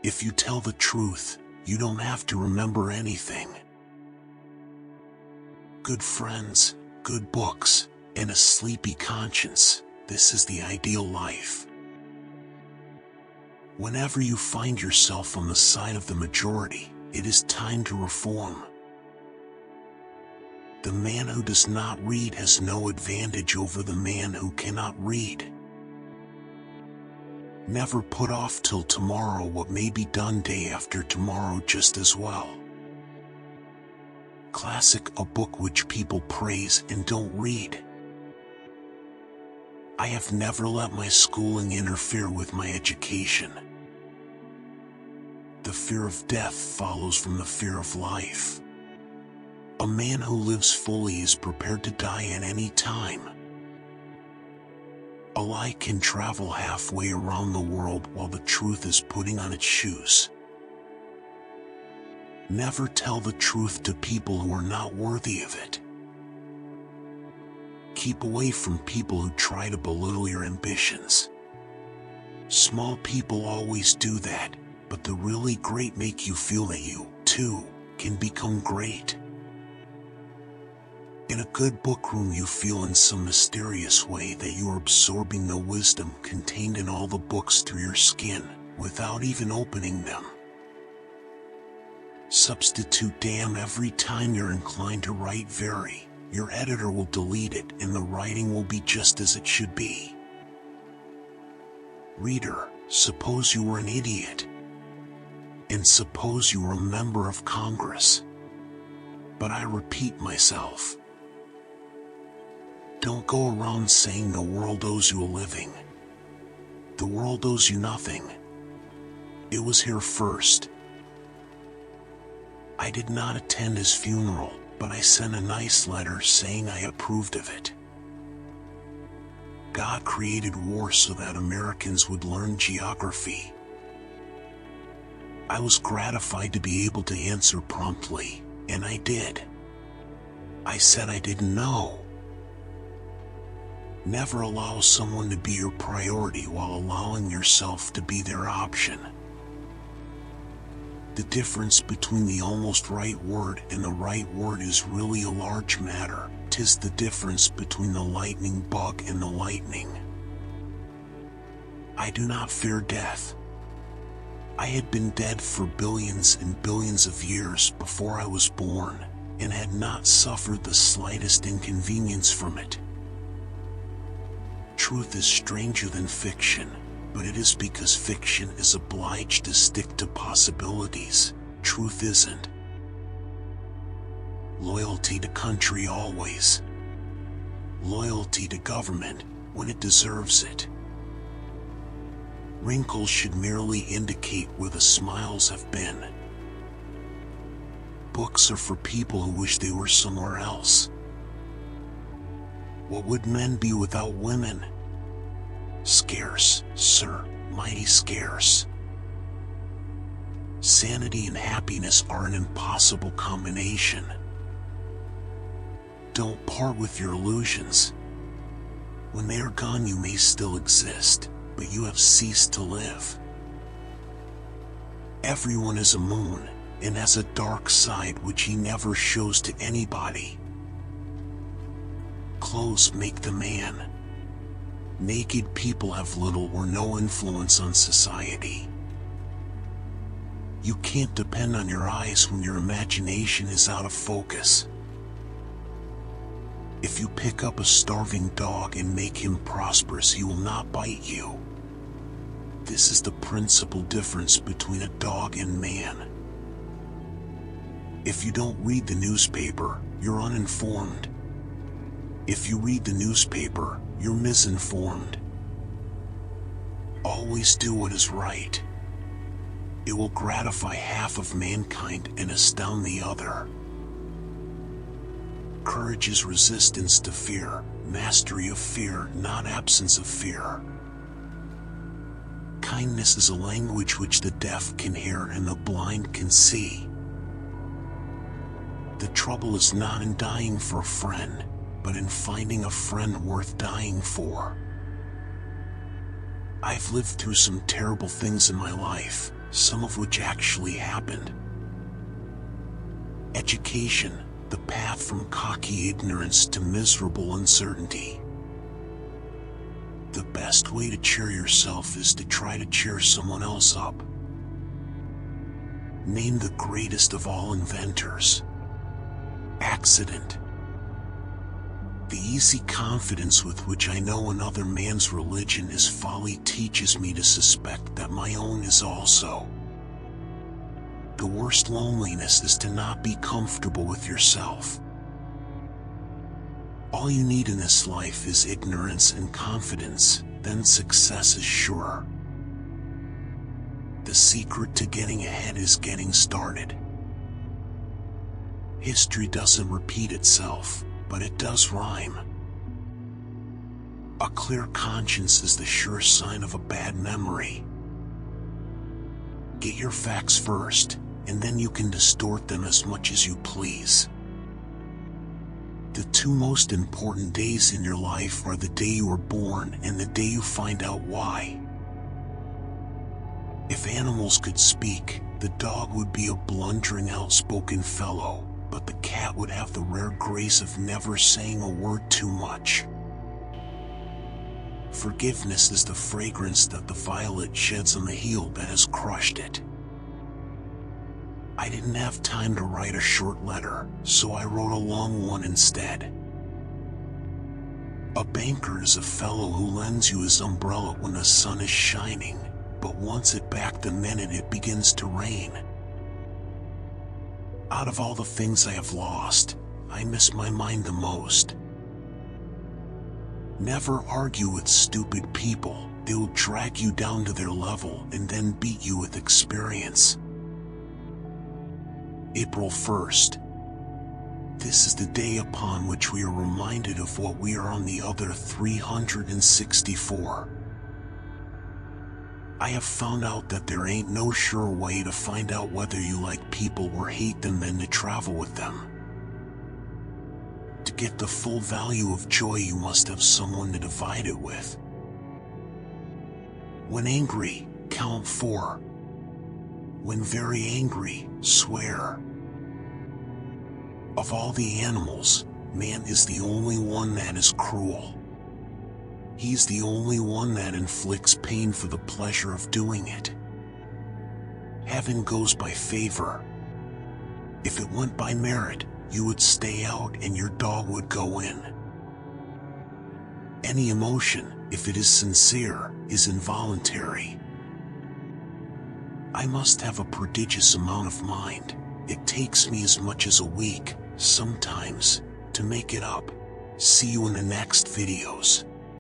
If you tell the truth, you don't have to remember anything. Good friends, good books, and a sleepy conscience. This is the ideal life. Whenever you find yourself on the side of the majority, it is time to reform. The man who does not read has no advantage over the man who cannot read. Never put off till tomorrow what may be done day after tomorrow just as well. Classic, a book which people praise and don't read. I have never let my schooling interfere with my education. The fear of death follows from the fear of life. A man who lives fully is prepared to die at any time. A lie can travel halfway around the world while the truth is putting on its shoes. Never tell the truth to people who are not worthy of it. Keep away from people who try to belittle your ambitions. Small people always do that, but the really great make you feel that you, too, can become great. In a good book room, you feel in some mysterious way that you are absorbing the wisdom contained in all the books through your skin, without even opening them. Substitute damn every time you're inclined to write very. Your editor will delete it and the writing will be just as it should be. Reader, suppose you were an idiot. And suppose you were a member of Congress. But I repeat myself. Don't go around saying the world owes you a living. The world owes you nothing. It was here first. I did not attend his funeral, but I sent a nice letter saying I approved of it. God created war so that Americans would learn geography. I was gratified to be able to answer promptly, and I did. I said I didn't know. Never allow someone to be your priority while allowing yourself to be their option. The difference between the almost right word and the right word is really a large matter. 'Tis the difference between the lightning bug and the lightning. I do not fear death. I had been dead for billions and billions of years before I was born, and had not suffered the slightest inconvenience from it. Truth is stranger than fiction, but it is because fiction is obliged to stick to possibilities. Truth isn't. Loyalty to country always. Loyalty to government when it deserves it. Wrinkles should merely indicate where the smiles have been. Books are for people who wish they were somewhere else. What would men be without women? Scarce, sir, mighty scarce. Sanity and happiness are an impossible combination. Don't part with your illusions. When they are gone, you may still exist, but you have ceased to live. Everyone is a moon, and has a dark side which he never shows to anybody. Clothes make the man. Naked people have little or no influence on society. You can't depend on your eyes when your imagination is out of focus. If you pick up a starving dog and make him prosperous, he will not bite you. This is the principal difference between a dog and man. If you don't read the newspaper, you're uninformed. If you read the newspaper, you're misinformed. Always do what is right. It will gratify half of mankind and astound the other. Courage is resistance to fear, mastery of fear, not absence of fear. Kindness is a language which the deaf can hear and the blind can see. The trouble is not in dying for a friend, but in finding a friend worth dying for. I've lived through some terrible things in my life, some of which actually happened. Education, the path from cocky ignorance to miserable uncertainty. The best way to cheer yourself is to try to cheer someone else up. Name the greatest of all inventors. Accident. The easy confidence with which I know another man's religion is folly teaches me to suspect that my own is also. The worst loneliness is to not be comfortable with yourself. All you need in this life is ignorance and confidence, then success is sure. The secret to getting ahead is getting started. History doesn't repeat itself, but it does rhyme. A clear conscience is the sure sign of a bad memory. Get your facts first, and then you can distort them as much as you please. The two most important days in your life are the day you were born and the day you find out why. If animals could speak, the dog would be a blundering, outspoken fellow, but the cat would have the rare grace of never saying a word too much. Forgiveness is the fragrance that the violet sheds on the heel that has crushed it. I didn't have time to write a short letter, so I wrote a long one instead. A banker is a fellow who lends you his umbrella when the sun is shining, but wants it back the minute it begins to rain. Out of all the things I have lost, I miss my mind the most. Never argue with stupid people. They will drag you down to their level and then beat you with experience. April 1st. This is the day upon which we are reminded of what we are on the other 364. I have found out that there ain't no sure way to find out whether you like people or hate them than to travel with them. To get the full value of joy, you must have someone to divide it with. When angry, count 4. When very angry, swear. Of all the animals, man is the only one that is cruel. He's the only one that inflicts pain for the pleasure of doing it. Heaven goes by favor. If it went by merit, you would stay out and your dog would go in. Any emotion, if it is sincere, is involuntary. I must have a prodigious amount of mind. It takes me as much as a week, sometimes, to make it up. See you in the next videos.